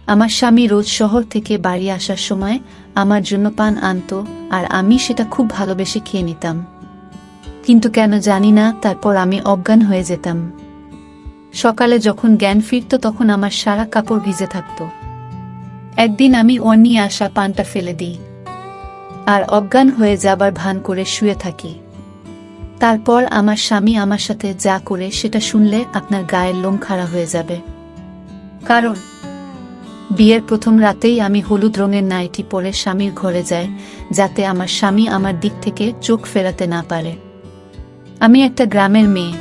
আমার স্বামী রোজ শহর থেকে বাড়ি আসার সময় আমার জন্য পান আনতো, আর আমি সেটা খুব ভালোবেসে খেয়ে নিতাম। কিন্তু কেন জানি না, তারপর আমি অজ্ঞান হয়ে যেতাম। সকালে যখন জ্ঞান ফিরত তখন আমার সারা কাপড় ভিজে থাকত। একদিন আমি ওর নিয়ে আসা পানটা ফেলে দিই আর অজ্ঞান হয়ে যাবার ভান করে শুয়ে থাকি। তারপর আমার স্বামী আমার সাথে যা করে সেটা শুনলে আপনার গায়ের লোম খাড়া হয়ে যাবে। কারণ বিয়ের প্রথম রাতেই আমি হলুদ রঙের নাইটি পরে স্বামীর ঘরে যাই, যাতে আমার স্বামী আমার দিক থেকে চোখ ফেরাতে না পারে। আমি একটা গ্রামের মেয়ে।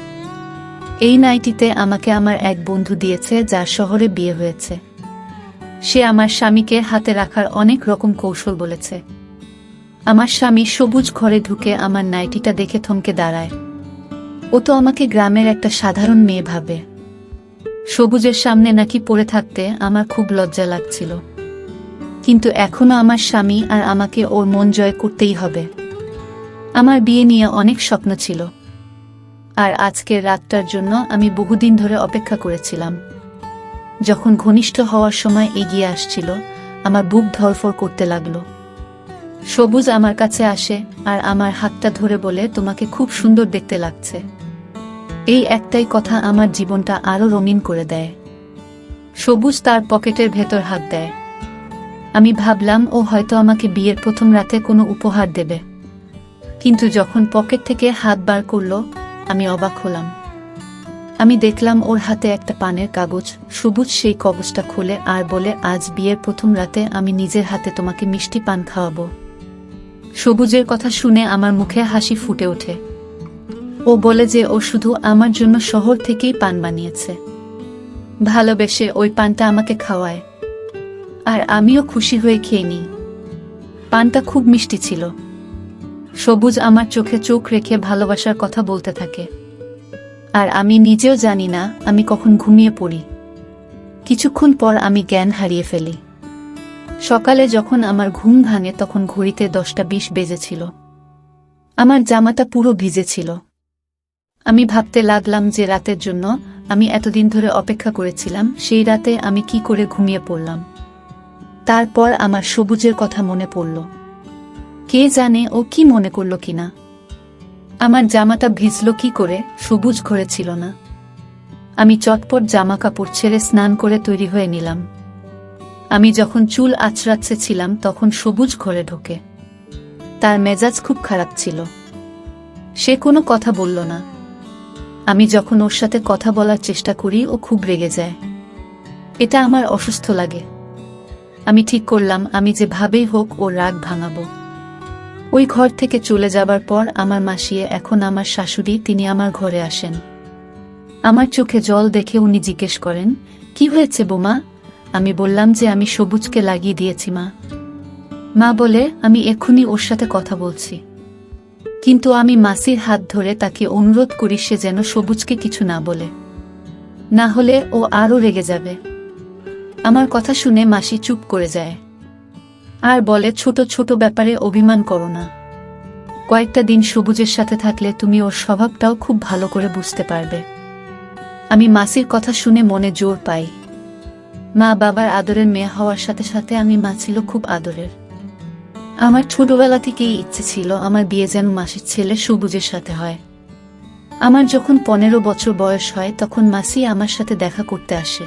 এই নাইটিতে আমাকে আমার এক বন্ধু দিয়েছে, যার শহরে বিয়ে হয়েছে। সে আমার স্বামীকে হাতে রাখার অনেক রকম কৌশল বলেছে। আমার স্বামী সবুজ ঘরে ঢুকে আমার নাইটিটা দেখে থমকে দাঁড়ায়। ও তো আমাকে গ্রামের একটা সাধারণ মেয়ে ভাবে। সবুজের সামনে নাকি পড়ে থাকতে আমার খুব লজ্জা লাগছিল। কিন্তু এখনো আমার স্বামী আর আমাকে ওর মন জয় করতেই হবে। আমার বিয়ে নিয়ে অনেক স্বপ্ন ছিল, আর আজকের রাতটার জন্য আমি বহুদিন ধরে অপেক্ষা করেছিলাম। যখন ঘনিষ্ঠ হওয়ার সময় এগিয়ে আসছিল, আমার বুক ধড়ফড় করতে লাগলো। সবুজ আমার কাছে আসে আর আমার হাতটা ধরে বলে, তোমাকে খুব সুন্দর দেখতে লাগছে। এই একটাই কথা আমার জীবনটা আরো রঙিন করে দেয়। সবুজ তার পকেটের ভেতর হাত দেয়। আমি ভাবলাম ও হয়তো আমাকে বিয়ের প্রথম রাতে কোনো উপহার দেবে, কিন্তু যখন পকেট থেকে হাত বার করলো, আমি অবাক হলাম। আমি দেখলাম ওর হাতে একটা পানের কাগজ। সবুজ সেই কাগজটা খোলে আর বলে, আজ বিয়ের প্রথম রাতে আমি নিজের হাতে তোমাকে মিষ্টি পান খাওয়াবো। সবুজের কথা শুনে আমার মুখে হাসি ফুটে ওঠে। ও বলে যে ও শুধু আমার জন্য শহর থেকেই পান বানিয়েছে, ভালোবেসে ওই পানটা আমাকে খাওয়ায়। আর আমিও খুশি হয়ে খেয়ে নিই। পানটা খুব মিষ্টি ছিল। সবুজ আমার চোখে চোখ রেখে ভালোবাসার কথা বলতে থাকে, আর আমি নিজেও জানি না আমি কখন ঘুমিয়ে পড়ি। কিছুক্ষণ পর আমি জ্ঞান হারিয়ে ফেলি। সকালে যখন আমার ঘুম ভাঙে তখন ঘড়িতে 10:20 বেজেছিল। আমার জামাটা পুরো ভিজে ছিল। আমি ভাবতে লাগলাম যে রাতের জন্য আমি এতদিন ধরে অপেক্ষা করেছিলাম, সেই রাতে আমি কি করে ঘুমিয়ে পড়লাম। তারপর আমার সবুজের কথা মনে পড়ল। কে জানে ও কি মনে করল কিনা। আমার জামাটা ভিজল কি করে, সবুজ ঘরে ছিল না। আমি চটপট জামা কাপড় ছেড়ে স্নান করে তৈরি হয়ে নিলাম। আমি যখন চুল আঁচড়াচ্ছে ছিলাম তখন সবুজ ঘরে ঢোকে। তার মেজাজ খুব খারাপ ছিল। সে কোনো কথা বলল না। আমি যখন ওর সাথে কথা বলার চেষ্টা করি ও খুব রেগে যায়। এটা আমার অসুস্থ লাগে। আমি ঠিক করলাম আমি যেভাবেই হোক ওর রাগ ভাঙাবো। ওই ঘর থেকে চলে যাবার পর আমার মাসিয়ে, এখন আমার শাশুড়ি, তিনি আমার ঘরে আসেন। আমার চোখে জল দেখে উনি জিজ্ঞেস করেন, কি হয়েছে বোমা? আমি বললাম যে আমি সবুজকে লাগিয়ে দিয়েছি মা। মা বলে, আমি এক্ষুনি ওর সাথে কথা বলছি। কিন্তু আমি মাসির হাত ধরে তাকে অনুরোধ করি সে যেন সবুজকে কিছু না বলে, না হলে ও আরও রেগে যাবে। আমার কথা শুনে মাসি চুপ করে যায় আর বলে, ছোট ছোট ব্যাপারে অভিমান করো না। কয়েকটা দিন সবুজের সাথে থাকলে তুমি ওর স্বভাবটাও খুব ভালো করে বুঝতে পারবে। আমি মাসির কথা শুনে মনে জোর পাই। মা বাবার আদরের মেয়ে হওয়ার সাথে সাথে আমি মা ছিল খুব আদরের। আমার ছোটবেলা থেকেই ইচ্ছে ছিল আমার বিয়ে যেন মাসির ছেলে সবুজের সাথে হয়। আমার যখন 15 বছর বয়স হয় তখন মাসি আমার সাথে দেখা করতে আসে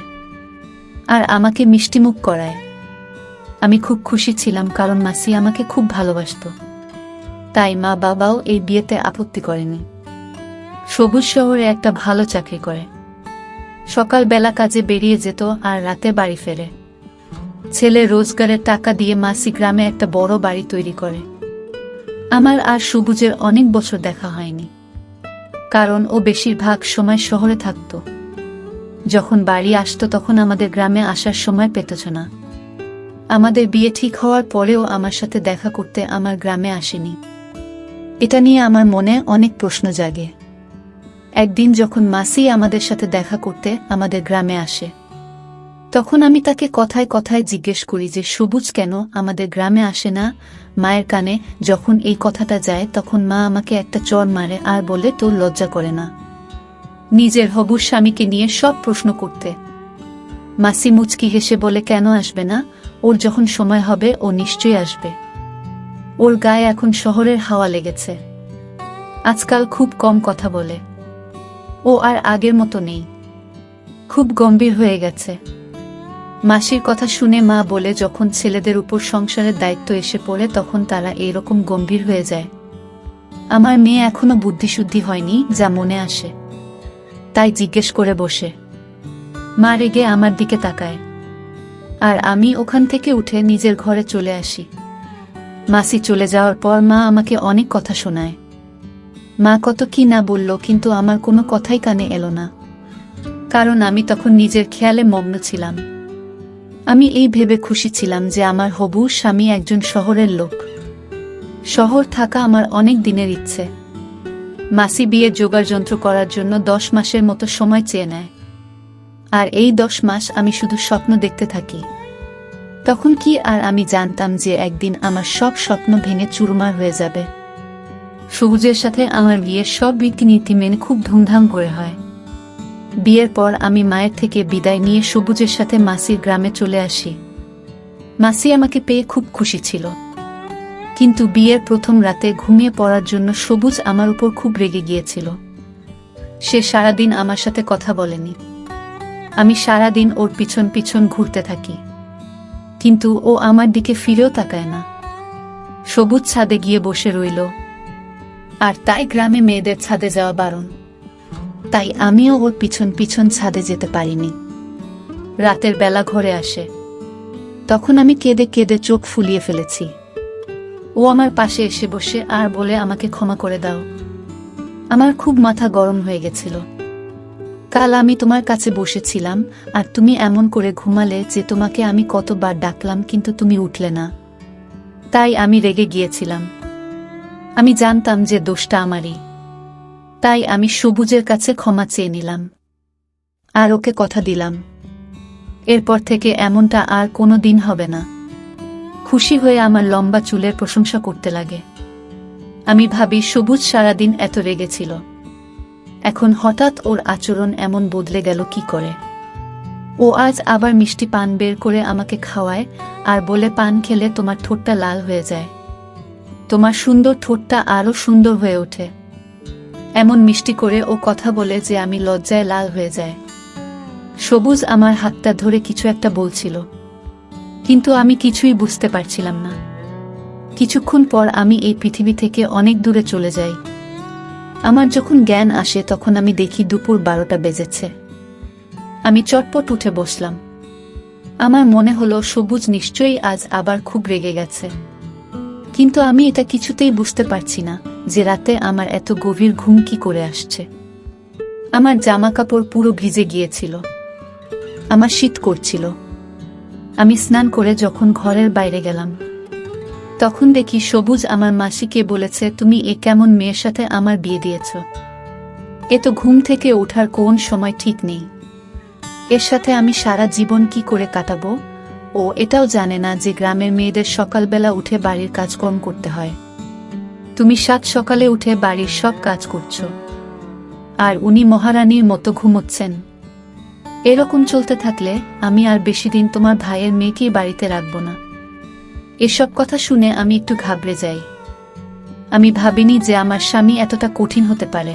আর আমাকে মিষ্টিমুখ করায়। আমি খুব খুশি ছিলাম, কারণ মাসি আমাকে খুব ভালোবাসত। তাই মা বাবাও এই বিয়েতে আপত্তি করেনি। সবুজ শহরে একটা ভালো চাকরি করে। সকালবেলা কাজে বেরিয়ে যেত আর রাতে বাড়ি ফেরে। ছেলে রোজগারের টাকা দিয়ে মাসি গ্রামে একটা বড় বাড়ি তৈরি করে। আমার আর সবুজের অনেক বছর দেখা হয়নি, কারণ ও বেশিরভাগ সময় শহরে থাকত। যখন বাড়ি আসতো তখন আমাদের গ্রামে আসার সময় পেতছ না। আমাদের বিয়ে ঠিক হওয়ার পরেও আমার সাথে দেখা করতে আমার গ্রামে আসেনি। এটা নিয়ে আমার মনে অনেক প্রশ্ন জাগে। একদিন যখন মাসি আমাদের সাথে দেখা করতে আমাদের গ্রামে আসে, তখন আমি তাকে কথায় কথায় জিজ্ঞেস করি যে সবুজ কেন আমাদের গ্রামে আসে না। মায়ের কানে যখন এই কথাটা যায় তখন মা আমাকে একটা চড় মারে আর বলে, তোর লজ্জা করে না নিজের হবু স্বামীকে নিয়ে সব প্রশ্ন করতে? মাসি মুচকি হেসে বলে, কেন আসবে না? ওর যখন সময় হবে ও নিশ্চয়ই আসবে। ওর গায়ে এখন শহরের হাওয়া লেগেছে। আজকাল খুব কম কথা বলে। ও আর আগের মতো নেই, খুব গম্ভীর হয়ে গেছে। মাসির কথা শুনে মা বলে, যখন ছেলেদের উপর সংসারের দায়িত্ব এসে পড়ে তখন তারা এইরকম গম্ভীর হয়ে যায়। আমার মেয়ে এখনো বুদ্ধিশুদ্ধি হয়নি যা মনে আসে তাই জিজ্ঞেস করে বসে। মা রেগে আমার দিকে তাকায়, আর আমি ওখান থেকে উঠে নিজের ঘরে চলে আসি। মাসি চলে যাওয়ার পর মা আমাকে অনেক কথা শোনায়। মা কত কি না বলল, কিন্তু আমার কোনো কথাই কানে এলো না, কারণ আমি তখন নিজের খেয়ালে মগ্ন ছিলাম। আমি এই ভেবে খুশি ছিলাম যে আমার হবু স্বামী একজন শহরের লোক। শহর থাকা আমার অনেক দিনের ইচ্ছে। মাসি বিয়ের জোগাড়যন্ত্র করার জন্য 10 মাসের মতো সময় চেয়ে নেয়, আর এই 10 মাস আমি শুধু স্বপ্ন দেখতে থাকি। তখন কি আর আমি জানতাম যে একদিন আমার সব স্বপ্ন ভেঙে চুরমার হয়ে যাবে। সবুজের সাথে আমার বিয়ের সব রীতিনীতি মেনে খুব ধুমধাম করে হয়। বিয়ের পর আমি মায়ের থেকে বিদায় নিয়ে সবুজের সাথে মাসির গ্রামে চলে আসি। মাসি আমাকে পেয়ে খুব খুশি ছিল, কিন্তু বিয়ের প্রথম রাতে ঘুমিয়ে পড়ার জন্য সবুজ আমার উপর খুব রেগে গিয়েছিল। সে সারাদিন আমার সাথে কথা বলেনি। আমি সারাদিন ওর পিছন পিছন ঘুরতে থাকি, কিন্তু ও আমার দিকে ফিরেও তাকায় না। সবুজ ছাদে গিয়ে বসে রইল, আর তাই গ্রামে মেয়েদের ছাদে যাওয়া বারণ। তাই আমিও ওর পিছন পিছন ছাদে যেতে পারিনি। রাতের বেলা ঘরে আসে, তখন আমি কেঁদে কেঁদে চোখ ফুলিয়ে ফেলেছি। ও আমার পাশে এসে বসে আর বলে, আমাকে ক্ষমা করে দাও। আমার খুব মাথা গরম হয়ে গেছিল। কাল আমি তোমার কাছে বসেছিলাম আর তুমি এমন করে ঘুমালে যে তোমাকে আমি কতবার ডাকলাম কিন্তু তুমি উঠলে না, তাই আমি রেগে গিয়েছিলাম। আমি জানতাম যে দোষটা আমারই, তাই আমি সবুজের কাছে ক্ষমা চেয়ে নিলাম, আর ওকে কথা দিলাম এরপর থেকে এমনটা আর কোনো দিন হবে না। খুশি হয়ে আমার লম্বা চুলের প্রশংসা করতে লাগে। আমি ভাবি, সবুজ সারাদিন এত রেগেছিল, এখন হঠাৎ ওর আচরণ এমন বদলে গেল কি করে? ও আজ আবার মিষ্টি পান বের করে আমাকে খাওয়ায় আর বলে, পান খেলে তোমার ঠোঁটটা লাল হয়ে যায়, তোমার সুন্দর ঠোঁটটা আরো সুন্দর হয়ে ওঠে। এমন মিষ্টি করে ও কথা বলে যে আমি লজ্জায় লাল হয়ে যায়। সবুজ আমার হাতটা ধরে কিছু একটা বলছিল, কিন্তু আমি কিছুই বুঝতে পারছিলাম না। কিছুক্ষণ পর আমি এই পৃথিবী থেকে অনেক দূরে চলে যাই। আমার যখন জ্ঞান আসে তখন আমি দেখি দুপুর 12টা বেজেছে। আমি চটপট উঠে বসলাম। আমার মনে হলো সবুজ নিশ্চয়ই আজ আবার খুব রেগে গেছে, কিন্তু আমি এটা কিছুতেই বুঝতে পারছি না যে রাতে আমার এত গভীর ঘুম কি করে আসছে। আমার জামা কাপড় পুরো ভিজে গিয়েছিল, আমার শীত করছিল। আমি স্নান করে যখন ঘরের বাইরে গেলাম তখন দেখি সবুজ আমার মাসিকে বলেছে, তুমি এ কেমন মেয়ের সাথে আমার বিয়ে দিয়েছ? এ তো ঘুম থেকে ওঠার কোন সময় ঠিক নেই। এর সাথে আমি সারা জীবন কি করে কাটাবো? ও এটাও জানে না যে গ্রামের মেয়েদের সকালবেলা উঠে বাড়ির কাজকর্ম করতে হয়। তুমি 7 সকালে উঠে বাড়ির সব কাজ করছো, আর উনি মহারানীর মতো ঘুমোচ্ছেন। এরকম চলতে থাকলে আমি আর বেশি দিন তোমার ভাইয়ের মেয়েকেই বাড়িতে রাখবো না। এসব কথা শুনে আমি একটু ঘাবড়ে যাই। আমি ভাবিনি যে আমার স্বামী এতটা কঠিন হতে পারে।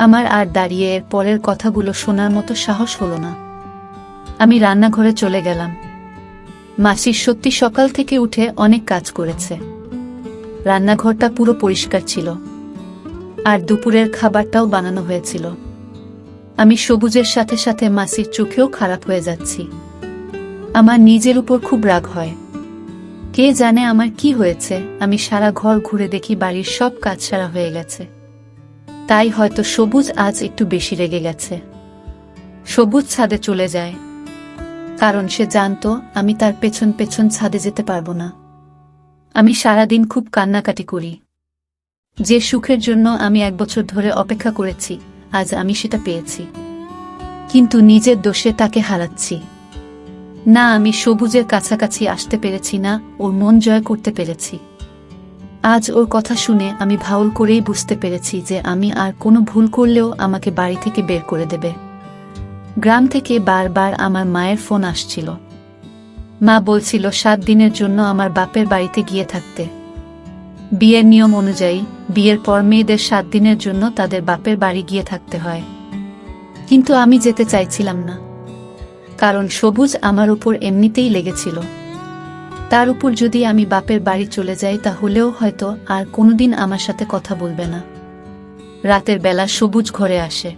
আমার আর দাঁড়িয়ে এর পরের কথাগুলো শোনার মতো সাহস হলো না। আমি রান্নাঘরে চলে গেলাম। মাসির সত্যি সকাল থেকে উঠে অনেক কাজ করেছে। রান্নাঘরটা পুরো পরিষ্কার ছিল, আর দুপুরের খাবারটাও বানানো হয়েছিল। আমি সবুজের সাথে সাথে মাসির চোখেও খারাপ হয়ে যাচ্ছি। আমার নিজের উপর খুব রাগ হয়। কে জানে আমার কি হয়েছে। আমি সারা ঘর ঘুরে দেখি বাড়ির সব কাজ সারা হয়ে গেছে। তাই হয়তো সবুজ আজ একটু বেশি রেগে গেছে। সবুজ ছাদে চলে যায়, কারণ সে জানতো আমি তার পেছন পেছন ছাদে যেতে পারবো না। আমি সারাদিন খুব কান্নাকাটি করি। যে সুখের জন্য আমি 1 বছর ধরে অপেক্ষা করেছি, আজ আমি সেটা পেয়েছি, কিন্তু নিজের দোষে তাকে হারাচ্ছি। না, আমি সবুজের কাছাকাছি আসতে পেরেছি না, ওর মন জয় করতে পেরেছি। আজ ওর কথা শুনে আমি ভাউল করেই বুঝতে পেরেছি যে আমি আর কোনো ভুল করলেও আমাকে বাড়ি থেকে বের করে দেবে। গ্রাম থেকে বারবার আমার মায়ের ফোন আসছিল। মা বলছিল 7 দিনের জন্য আমার বাপের বাড়িতে গিয়ে থাকতে। বিয়ের নিয়ম অনুযায়ী বিয়ের পর মেয়েদের 7 দিনের জন্য তাদের বাপের বাড়ি গিয়ে থাকতে হয়। কিন্তু আমি যেতে চাইছিলাম না, কারণ সবুজ আমার উপর এমনিতেই লেগেছিল। তার উপর যদি আমি বাপের বাড়ি চলে যাই তাহলেও হয়তো আর কোনোদিন আমার সাথে কথা বলবে না। রাতের বেলা সবুজ ঘরে আসে।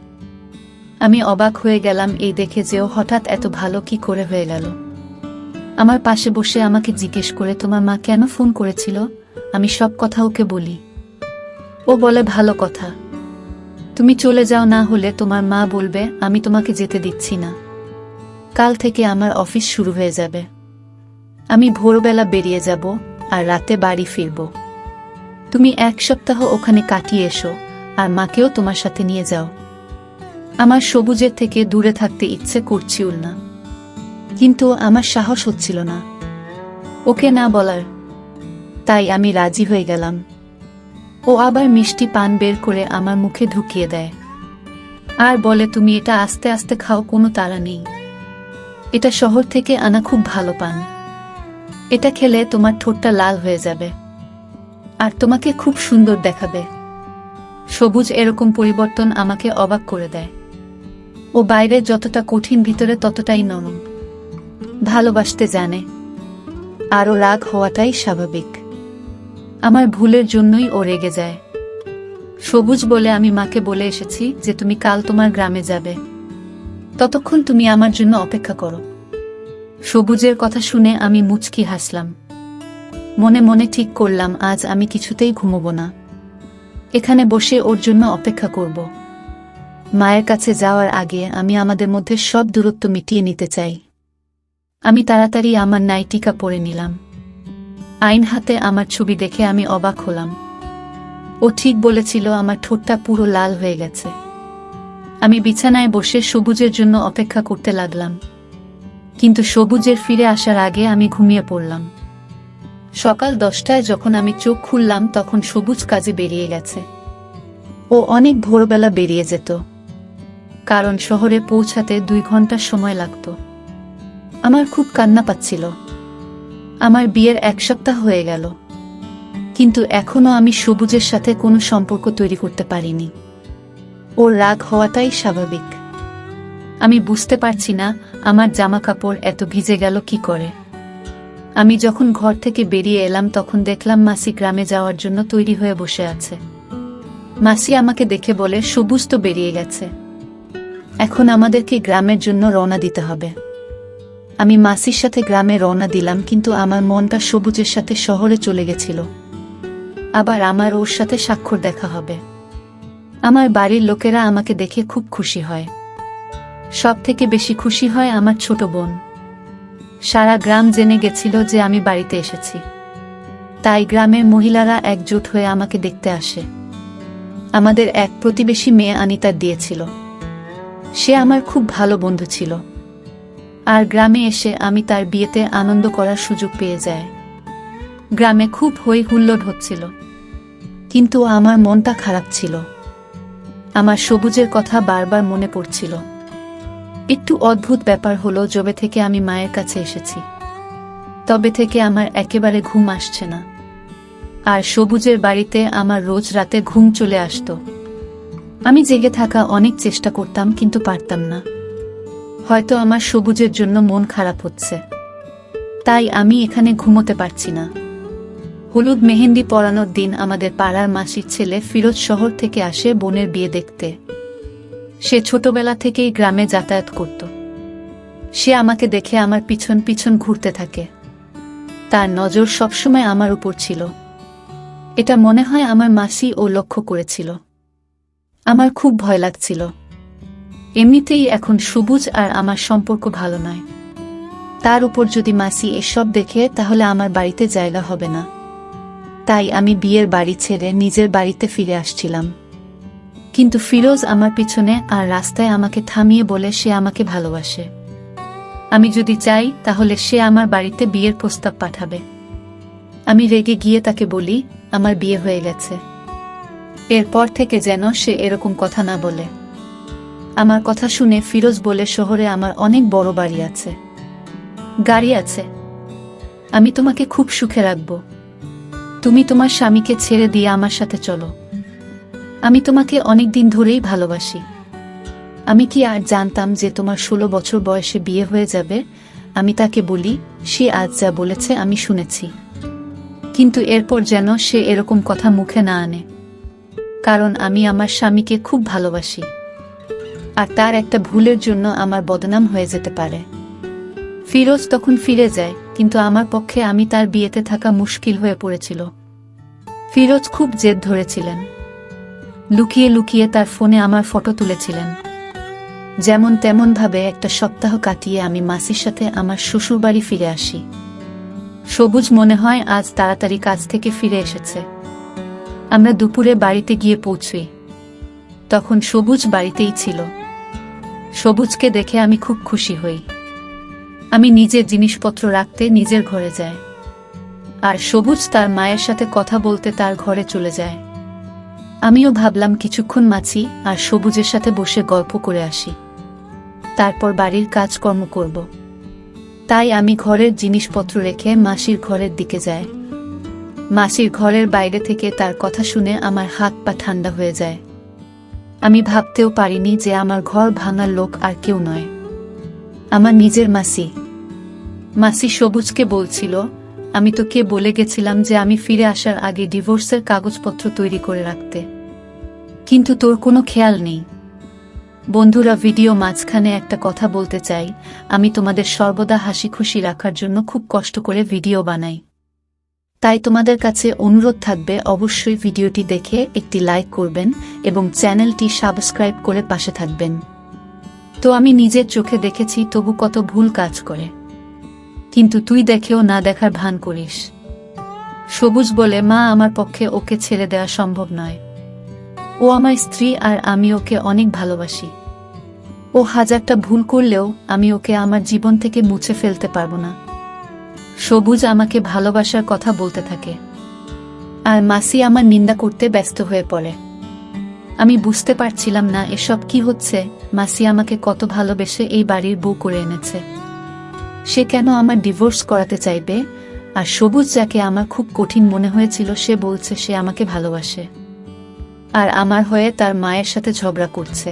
আমি অবাক হয়ে গেলাম এই দেখে যে ও হঠাৎ এত ভালো কি করে হয়ে গেল। আমার পাশে বসে আমাকে জিজ্ঞেস করে, তোমার মা কেন ফোন করেছিল? আমি সব কথা ওকে বলি। ও বলে, ভালো কথা, তুমি চলে যাও, না হলে তোমার মা বলবে আমি তোমাকে যেতে দিচ্ছি না। কাল থেকে আমার অফিস শুরু হয়ে যাবে। আমি ভোরবেলা বেরিয়ে যাব আর রাতে বাড়ি ফিরব। তুমি 1 সপ্তাহ ওখানে কাটিয়ে এসো আর মাকেও তোমার সাথে নিয়ে যাও। আমার সবুজের থেকে দূরে থাকতে ইচ্ছে করছিল না, কিন্তু আমার সাহস হচ্ছিল না ওকে না বলার। তাই আমি রাজি হয়ে গেলাম। ও আবার মিষ্টি পান বের করে আমার মুখে ঢুকিয়ে দেয় আর বলে, তুমি এটা আস্তে আস্তে খাও, কোনো তাড়া নেই। এটা শহর থেকে আনা খুব ভালো পান। এটা খেলে তোমার ঠোঁটটা লাল হয়ে যাবে আর তোমাকে খুব সুন্দর দেখাবে। সবুজ এরকম পরিবর্তন আমাকে অবাক করে দেয়। ও বাইরে যতটা কঠিন, ভিতরে ততটাই নরম। ভালোবাসতে জানে, আরও রাগ হওয়াটাই স্বাভাবিক। আমার ভুলের জন্যই ও রেগে যায়। সবুজ বলে, আমি মাকে বলে এসেছি যে তুমি কাল তোমার গ্রামে যাবে, ততক্ষণ তুমি আমার জন্য অপেক্ষা করো। সবুজের কথা শুনে আমি মুচকি হাসলাম। মনে মনে ঠিক করলাম আজ আমি কিছুতেই ঘুমোবো না, এখানে বসে ওর জন্য অপেক্ষা করব। মায়ের কাছে যাওয়ার আগে আমি আমাদের মধ্যে সব দূরত্ব মিটিয়ে নিতে চাই। আমি তাড়াতাড়ি আমার নাইটিকা পরে নিলাম। আইন হাতে আমার ছবি দেখে আমি অবাক হলাম। ও ঠিক বলেছিল, আমার ঠোঁটটা পুরো লাল হয়ে গেছে। আমি বিছানায় বসে সবুজের জন্য অপেক্ষা করতে লাগলাম, কিন্তু সবুজের ফিরে আসার আগে আমি ঘুমিয়ে পড়লাম। সকাল 10টায় যখন আমি চোখ খুললাম তখন সবুজ কাজে বেরিয়ে গেছে। ও অনেক ভোরবেলা বেরিয়ে যেত, কারণ শহরে পৌঁছাতে 2 ঘন্টা সময় লাগত। আমার খুব কান্না পাচ্ছিল। আমার বিয়ের 1 সপ্তাহ হয়ে গেল, কিন্তু এখনো আমি সবুজের সাথে কোনো সম্পর্ক তৈরি করতে পারিনি। ওর রাগ হওয়াটাই স্বাভাবিক। আমি বুঝতে পারছি না আমার জামা কাপড় এত ভিজে গেল কি করে। আমি যখন ঘর থেকে বেরিয়ে এলাম তখন দেখলাম মাসি গ্রামে যাওয়ার জন্য তৈরি হয়ে বসে আছে। মাসি আমাকে দেখে বলে, সবুজ তো বেরিয়ে গেছে, এখন আমাদেরকে গ্রামের জন্য রওনা দিতে হবে। আমি মাসির সাথে গ্রামে রওনা দিলাম, কিন্তু আমার মনটা সবুজের সাথে শহরে চলে গেছিল। আবার আমার ওর সাথে স্বাক্ষর দেখা হবে। আমার বাড়ির লোকেরা আমাকে দেখে খুব খুশি হয়। সব থেকে বেশি খুশি হয় আমার ছোট বোন। সারা গ্রাম জেনে গেছিল যে আমি বাড়িতে এসেছি, তাই গ্রামের মহিলারা একজোট হয়ে আমাকে দেখতে আসে। আমাদের এক প্রতিবেশী মেয়ে আনিতা দিয়েছিল। সে আমার খুব ভালো বন্ধু ছিল, আর গ্রামে এসে আমি তার বিয়েতে আনন্দ করার সুযোগ পেয়ে যায়। গ্রামে খুব হই হুল্লোড় হচ্ছিল, কিন্তু আমার মনটা খারাপ ছিল। আমার সবুজের কথা বারবার মনে পড়ছিল। একটু অদ্ভুত ব্যাপার হলো, যবে থেকে আমি মায়ের কাছে এসেছি তবে থেকে আমার একেবারে ঘুম আসছে না। আর সবুজের বাড়িতে আমার রোজ রাতে ঘুম চলে আসতো। আমি জেগে থাকা অনেক চেষ্টা করতাম, কিন্তু পারতাম না। হয়তো আমার সবুজের জন্য মন খারাপ হচ্ছে, তাই আমি এখানে ঘুমোতে পারছি না। হলুদ মেহেন্দি পরানোর দিন আমাদের পাড়ার মাসির ছেলে ফিরোজ শহর থেকে আসে বোনের বিয়ে দেখতে। সে ছোটবেলা থেকেই গ্রামে যাতায়াত করত। সে আমাকে দেখে আমার পিছন পিছন ঘুরতে থাকে। তার নজর সবসময় আমার উপর ছিল। এটা মনে হয় আমার মাসি ও লক্ষ্য করেছিল। আমার খুব ভয় লাগছিল। এমনিতেই এখন সবুজ আর আমার সম্পর্ক ভালো নয়, তার উপর যদি মাসি এসব দেখে তাহলে আমার বাড়িতে জায়গা হবে না। তাই আমি বিয়ের বাড়ি ছেড়ে নিজের বাড়িতে ফিরে আসছিলাম। কিন্তু ফিরোজ আমার পিছনে আর রাস্তায় আমাকে থামিয়ে বলে সে আমাকে ভালোবাসে। আমি যদি চাই তাহলে সে আমার বাড়িতে বিয়ের প্রস্তাব পাঠাবে। আমি রেগে গিয়ে তাকে বলি, আমার বিয়ে হয়ে গেছে। এরপর থেকে যেন সে এরকম কথা না বলে। আমার কথা শুনে ফিরোজ বলে, শহরে আমার অনেক বড় বাড়ি আছে, গাড়ি আছে, আমি তোমাকে খুব সুখে রাখব। তুমি তোমার স্বামীকে ছেড়ে দিয়ে আমার সাথে চলো। আমি তোমাকে অনেক দিন ধরেই ভালোবাসি। আমি কি আর জানতাম যে তোমার 16 বছর বয়সে বিয়ে হয়ে যাবে? আমি তাকে বলি, সে আজ যা বলেছে আমি শুনেছি, কিন্তু এরপর যেন সে এরকম কথা মুখে না আনে, কারণ আমি আমার স্বামীকে খুব ভালোবাসি, আর তার একটা ভুলের জন্য আমার বদনাম হয়ে যেতে পারে। ফিরোজ তখন ফিরে যায়, কিন্তু আমার পক্ষে আমি তার বিয়েতে থাকা মুশকিল হয়ে পড়েছিল। ফিরোজ খুব জেদ ধরেছিলেন, লুকিয়ে লুকিয়ে তার ফোনে আমার ফটো তুলেছিলেন। যেমন তেমন ভাবে একটা সপ্তাহ কাটিয়ে আমি মাসির সাথে আমার শ্বশুরবাড়ি ফিরে আসি। সবুজ মনে হয় আজ তাড়াতাড়ি কাজ থেকে ফিরে এসেছে। আমরা দুপুরে বাড়িতে গিয়ে পৌঁছি, তখন সবুজ বাড়িতেই ছিল। সবুজকে দেখে আমি খুব খুশি হই। আমি নিজের জিনিসপত্র রাখতে নিজের ঘরে যাই, আর সবুজ তার মায়ের সাথে কথা বলতে তার ঘরে চলে যায়। আমিও ভাবলাম কিছুক্ষণ মাছি আর সবুজের সাথে বসে গল্প করে আসি, তারপর বাড়ির কাজকর্ম করব। তাই আমি ঘরের জিনিসপত্র রেখে মাসির ঘরের দিকে যাই। মাসির ঘরের বাইরে থেকে তার কথা শুনে আমার হাত পা ঠান্ডা হয়ে যায়। আমি ভাবতেও পারিনি যে আমার ঘর ভাঙার লোক আর কেউ নয়, আমার নিজের মাসি। মাসি সবুজকে বলছিল, আমি তোকে বলে গেছিলাম যে আমি ফিরে আসার আগে ডিভোর্সের কাগজপত্র তৈরি করে রাখতে, কিন্তু তোর কোনো খেয়াল নেই। বন্ধুরা, ভিডিও মাঝখানে একটা কথা বলতে চাই। আমি তোমাদের সর্বদা হাসি খুশি রাখার জন্য খুব কষ্ট করে ভিডিও বানাই, তাই তোমাদের কাছে অনুরোধ থাকবে অবশ্যই ভিডিওটি দেখে একটি লাইক করবেন এবং চ্যানেলটি সাবস্ক্রাইব করে পাশে থাকবেন। তো আমি নিজের চোখে দেখেছি তবু কত ভুল কাজ করে, কিন্তু তুই দেখেও না দেখার ভান করিস। সবুজ বলে, মা, আমার পক্ষে ওকে ছেড়ে দেওয়া সম্ভব নয়। ও আমার স্ত্রী আর আমি ওকে অনেক ভালোবাসি। ও হাজারটা ভুল করলেও আমি ওকে আমার জীবন থেকে মুছে ফেলতে পারবো না। সবুজ আমাকে ভালোবাসার কথা বলতে থাকে, আর মাসি আমার নিন্দা করতে ব্যস্ত হয়ে পড়ে। আমি বুঝতে পারছিলাম না এসব কি হচ্ছে। মাসি আমাকে কত ভালোবেসে এই বাড়ির বউ করে এনেছে, সে কেন আমার ডিভোর্স করাতে চাইবে? আর সবুজ, যাকে আমার খুব কঠিন মনে হয়েছিল, সে বলছে সে আমাকে ভালোবাসে, আর আমার হয়ে তার মায়ের সাথে ঝগড়া করছে।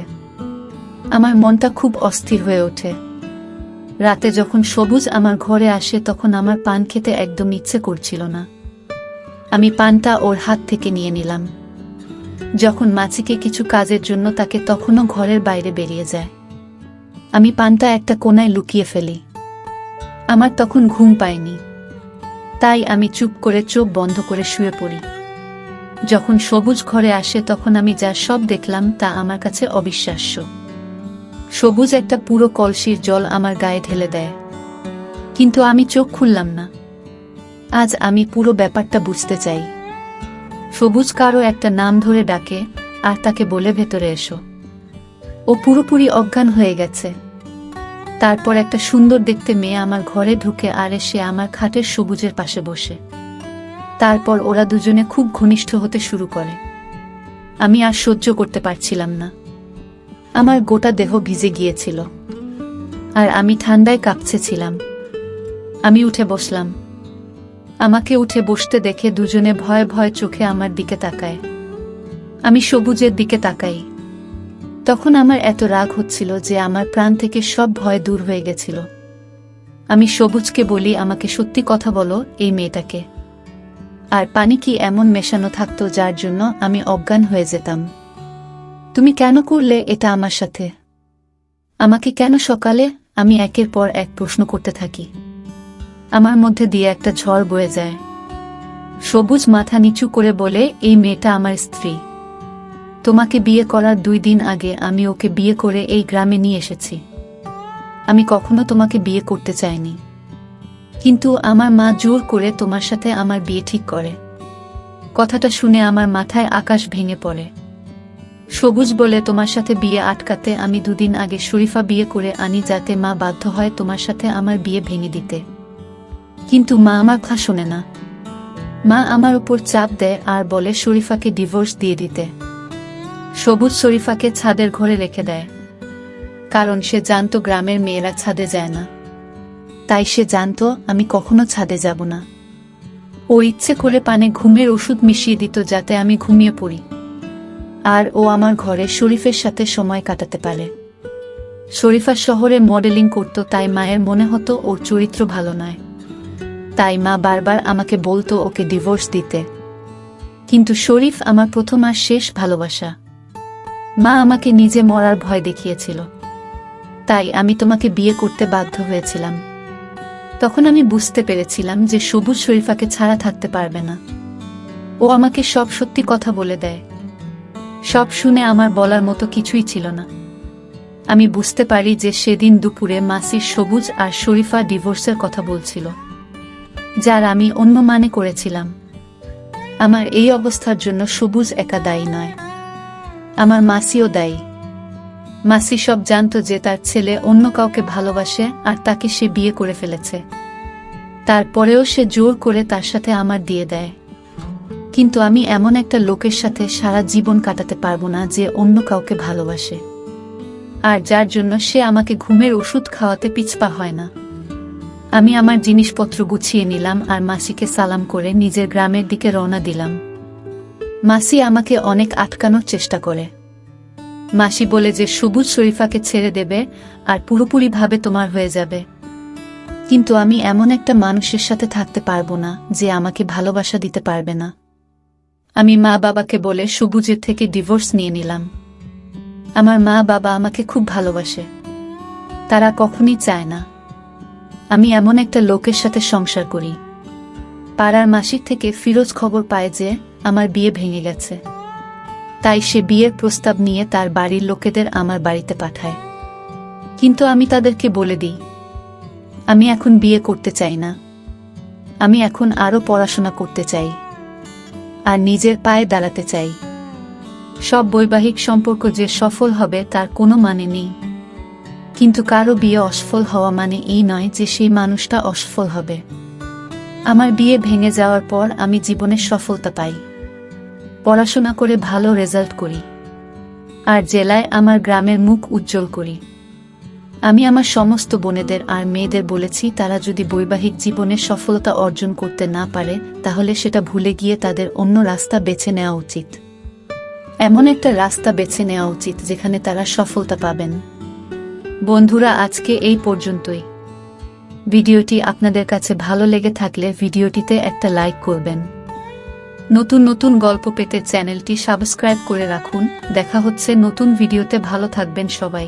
আমার মনটা খুব অস্থির হয়ে ওঠে। রাতে যখন সবুজ আমার ঘরে আসে তখন আমার পান খেতে একদম ইচ্ছে করছিল না। আমি পানটা ওর হাত থেকে নিয়ে নিলাম। যখন মাছিকে কিছু কাজের জন্য তাকে, তখনও ঘরের বাইরে বেরিয়ে যায়। আমি পানটা একটা কোণায় লুকিয়ে ফেলি। আমার তখন ঘুম পায়নি, তাই আমি চুপ করে চোখ বন্ধ করে শুয়ে পড়ি। যখন সবুজ ঘরে আসে তখন আমি যা সব দেখলাম তা আমার কাছে অবিশ্বাস্য। সবুজ একটা পুরো কলসির জল আমার গায়ে ঢেলে দেয়, কিন্তু আমি চোখ খুললাম না। আজ আমি পুরো ব্যাপারটা বুঝতে চাই। সবুজ কারো একটা নাম ধরে ডাকে আর তাকে বলে, ভেতরে এসো। ও পুরোপুরি অজ্ঞান হয়ে গেছে। তারপর একটা সুন্দর দেখতে মেয়ে আমার ঘরে ঢুকে আর এসে আমার খাটের সবুজের পাশে বসে। তারপর ওরা দুজনে খুব ঘনিষ্ঠ হতে শুরু করে। আমি আর সহ্য করতে পারছিলাম না। আমার গোটা দেহ ভিজে গিয়েছিল, আর আমি ঠান্ডায় কাঁপছেছিলাম। আমি উঠে বসলাম। আমাকে উঠে বসতে দেখে দুজনে ভয়ে ভয়ে চোখে আমার দিকে তাকায়। আমি সবুজের দিকে তাকাই। তখন আমার এত রাগ হচ্ছিল যে আমার প্রাণ থেকে সব ভয় দূর হয়ে গেছিল। আমি সবুজকে বলি, আমাকে সত্যি কথা বলো, এই মেয়েটাকে আর পানি কি এমন মেশানো থাকতো যার জন্য আমি অজ্ঞান হয়ে যেতাম? তুমি কেন করলে এটা আমার সাথে? আমাকে কেন সকালে? আমি একের পর এক প্রশ্ন করতে থাকি। আমার মধ্যে দিয়ে একটা ঝড় বয়ে যায়। সবুজ মাথা নিচু করে বলে, এই মেয়েটা আমার স্ত্রী। তোমাকে বিয়ে করার 2 দিন আগে আমি ওকে বিয়ে করে এই গ্রামে নিয়ে এসেছি। আমি কখনো তোমাকে বিয়ে করতে চাইনি, কিন্তু আমার মা জোর করে তোমার সাথে আমার বিয়ে ঠিক করে। কথাটা শুনে আমার মাথায় আকাশ ভেঙে পড়ে। সবুজ বলে, তোমার সাথে বিয়ে আটকাতে আমি 2 দিন আগে শরীফা বিয়ে করে আনি, যাতে মা বাধ্য হয় তোমার সাথে আমার বিয়ে ভেঙে দিতে। কিন্তু মা আমার কথা শোনে না। মা আমার উপর চাপ দেয় আর বলে শরীফাকে ডিভোর্স দিয়ে দিতে। সবুজ শরীফাকে ছাদের ঘরে রেখে দেয়। কারণ সে জানতো গ্রামের মেয়েরা ছাদে যায় না। তাই সে জানতো আমি কখনো ছাদে যাব না। ও ইচ্ছে করে পানে ঘুমের ওষুধ মিশিয়ে দিত যাতে আমি ঘুমিয়ে পড়ি, আর ও আমার ঘরে শরীফের সাথে সময় কাটাতে পারে। শরীফা শহরে মডেলিং করত, তাই মায়ের মনে হতো ওর চরিত্র ভালো নয়। তাই মা বারবার আমাকে বলতো ওকে ডিভোর্স দিতে। কিন্তু শরীফ আমার প্রথম আর শেষ ভালোবাসা। মা আমাকে নিজে মরার ভয় দেখিয়েছিল, তাই আমি তোমাকে বিয়ে করতে বাধ্য হয়েছিলাম। তখন আমি বুঝতে পেরেছিলাম যে সবুজ শরীফাকে ছাড়া থাকতে পারবে না। ও আমাকে সব সত্যি কথা বলে দেয়। সব শুনে আমার বলার মতো কিছুই ছিল না। আমি বুঝতে পারি যে সেদিন দুপুরে মাসির সবুজ আর শরীফা ডিভোর্সের কথা বলছিল, যার আমি অন্য মানে করেছিলাম। আমার এই অবস্থার জন্য সবুজ একা দায়ী নয়, আমার মাসিও দায়ী। মাসি সব জানতো যে তার ছেলে অন্য কাউকে ভালোবাসে আর তাকে সে বিয়ে করে ফেলেছে। তারপরেও সে জোর করে তার সাথে আমার দিয়ে দেয়। কিন্তু আমি এমন একটা লোকের সাথে সারা জীবন কাটাতে পারবো না যে অন্য কাউকে ভালোবাসে, আর যার জন্য সে আমাকে ঘুমের ওষুধ খাওয়াতে পিছপা হয় না। আমি আমার জিনিসপত্র গুছিয়ে নিলাম আর মাসিকে সালাম করে নিজের গ্রামের দিকে রওনা দিলাম। মাসি আমাকে অনেক আটকানোর চেষ্টা করে। মাসি বলে যে সবুজ শরীফাকে ছেড়ে দেবে আর পুরোপুরিভাবে তোমার হয়ে যাবে। কিন্তু আমি এমন একটা মানুষের সাথে থাকতে পারবো না যে আমাকে ভালোবাসা দিতে পারবে না। আমি মা বাবাকে বলে সবুজের থেকে ডিভোর্স নিয়ে নিলাম। আমার মা বাবা আমাকে খুব ভালোবাসে। তারা কখনই চায় না আমি এমন একটা লোকের সাথে সংসার করি। পাড়ার মাসির থেকে ফিরোজ খবর পায় যে আমার বিয়ে ভেঙে গেছে। তাই সে বিয়ের প্রস্তাব নিয়ে তার বাড়ির লোকেদের আমার বাড়িতে পাঠায়। কিন্তু আমি তাদেরকে বলে দিই, আমি এখন বিয়ে করতে চাই না। আমি এখন আরো পড়াশোনা করতে চাই আর নিজের পায়ে দাঁড়াতে চাই। সব বৈবাহিক সম্পর্ক যে সফল হবে তার কোনো মানে নেই, কিন্তু কারো বিয়ে অসফল হওয়া মানে এই নয় যে সেই মানুষটা অসফল হবে। আমার বিয়ে ভেঙে যাওয়ার পর আমি জীবনে সফলতা পাই, পড়াশোনা করে ভালো রেজাল্ট করি, আর জেলায় আমার গ্রামের মুখ উজ্জ্বল করি। আমি আমার সমস্ত বোনেদের আর মেয়েদের বলেছি তারা যদি বৈবাহিক জীবনে সফলতা অর্জন করতে না পারে তাহলে সেটা ভুলে গিয়ে তাদের অন্য রাস্তা বেছে নেওয়া উচিত। এমন একটা রাস্তা বেছে নেওয়া উচিত যেখানে তারা সফলতা পাবেন। বন্ধুরা, আজকে এই পর্যন্তই। ভিডিওটি আপনাদের কাছে ভালো লেগে থাকলে ভিডিওটিতে একটা লাইক করবেন। নতুন নতুন গল্প পেতে চ্যানেলটি সাবস্ক্রাইব করে রাখুন। দেখা হচ্ছে নতুন ভিডিওতে। ভালো থাকবেন সবাই।